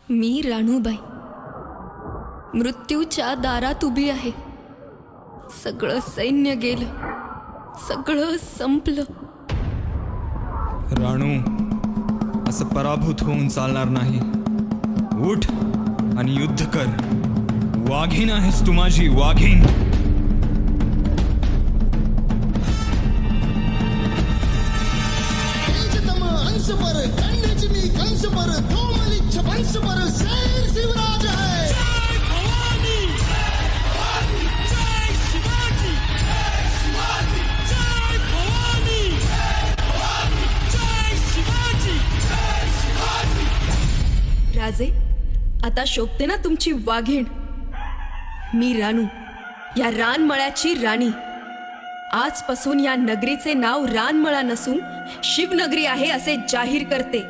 मी राणूबाई मृत्यूच्या दारात उभी आहे. सगळं सैन्य गेलं, सगळं संपलं. राणू, असं पराभूत होऊन चालणार नाही. उठ आणि युद्ध कर. वाघीण आहेस तू माझी, वाघीण. अंश पर खंडचिनी कंस पर कोमलिच्छ वंश पर शेर शिवराज है. जय भवानी, जय शिवाजी, जय भवानी, जय शिवाजी. राजे, आता शोभते ना तुमची वाघीण. मी राणू, या रानमळ्याची राणी. आजपासून या नगरीचे नाव रानमळा नसून शिवनगरी आहे असे जाहीर करते.